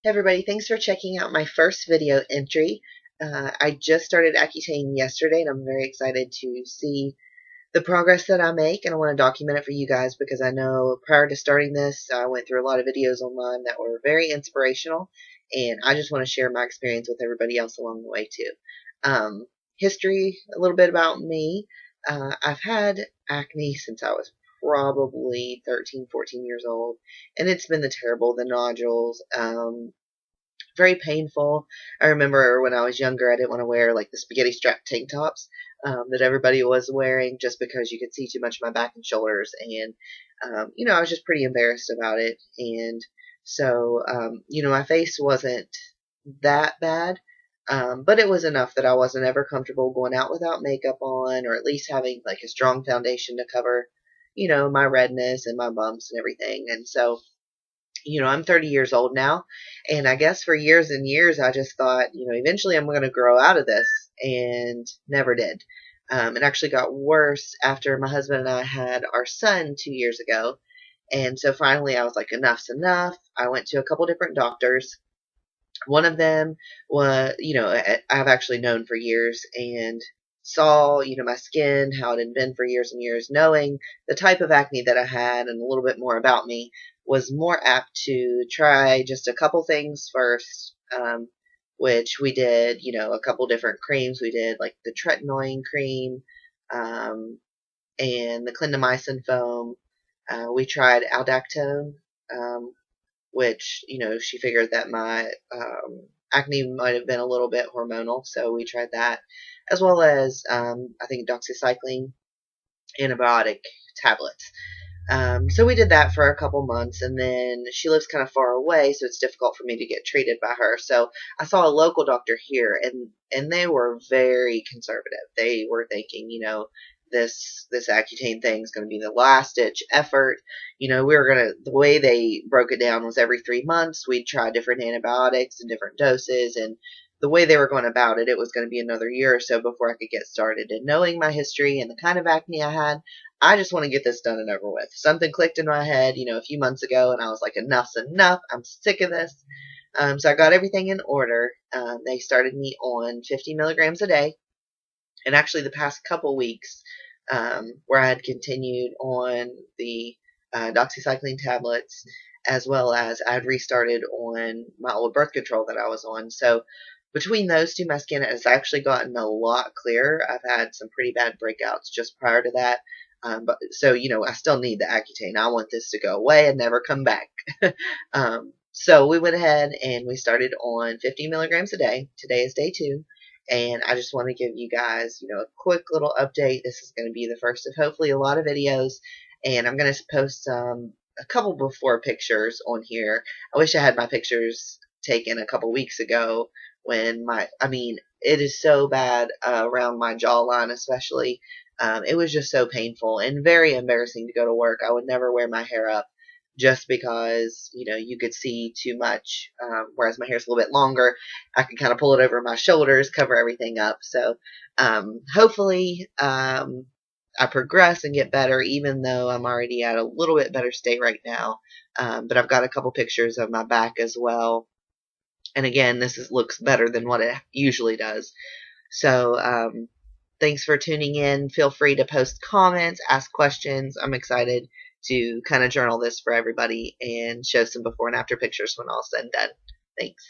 Hey everybody, thanks for checking out my first video entry. I just started Accutane yesterday and I'm very excited to see the progress that I make, and I want to document it for you guys because I know prior to starting this I went through a lot of videos online that were very inspirational, and I just want to share my experience with everybody else along the way too. History, a little bit about me. I've had acne since I was probably 13, 14 years old, and it's been the nodules, very painful. I remember when I was younger, I didn't want to wear like the spaghetti strap tank tops that everybody was wearing just because you could see too much of my back and shoulders. And, I was just pretty embarrassed about it. And so, my face wasn't that bad. But it was enough that I wasn't ever comfortable going out without makeup on, or at least having like a strong foundation to cover, my redness and my bumps and everything. And so, I'm 30 years old now, and I guess for years and years I just thought, eventually I'm going to grow out of this, and never did. It actually got worse after my husband and I had our son 2 years ago, and so finally I was like, enough's enough. I went to a couple different doctors. One of them was, I've actually known for years and saw, my skin, how it had been for years and years, knowing the type of acne that I had and a little bit more about me, was more apt to try just a couple things first, which we did, a couple different creams. We did like the tretinoin cream, and the clindamycin foam. We tried aldactone, which, she figured that my acne might have been a little bit hormonal, so we tried that, as well as, I think, doxycycline antibiotic tablets. So we did that for a couple months, and then she lives kind of far away, so it's difficult for me to get treated by her. So I saw a local doctor here, and they were very conservative. They were thinking, this Accutane thing is going to be the last ditch effort. The way they broke it down was every 3 months we'd try different antibiotics and different doses, and the way they were going about it, it was going to be another year or so before I could get started. And knowing my history and the kind of acne I had, I just want to get this done and over with. Something clicked in my head, a few months ago, and I was like, enough's enough. I'm sick of this. So I got everything in order. They started me on 50 milligrams a day. And actually, the past couple weeks, where I had continued on the doxycycline tablets, as well as I had restarted on my old birth control that I was on. So between those two, my skin has actually gotten a lot clearer. I've had some pretty bad breakouts just prior to that. But so, I still need the Accutane. I want this to go away and never come back. So we went ahead and we started on 50 milligrams a day. Today is day 2. And I just want to give you guys, a quick little update. This is going to be the first of hopefully a lot of videos. And I'm going to post a couple before pictures on here. I wish I had my pictures taken a couple weeks ago when it is so bad around my jawline especially. It was just so painful and very embarrassing to go to work. I would never wear my hair up just because, you could see too much, whereas my hair's a little bit longer. I can kind of pull it over my shoulders, cover everything up. So hopefully I progress and get better, even though I'm already at a little bit better state right now. But I've got a couple pictures of my back as well. And again, looks better than what it usually does. So thanks for tuning in. Feel free to post comments, ask questions. I'm excited to kind of journal this for everybody and show some before and after pictures when all's said and done. Thanks.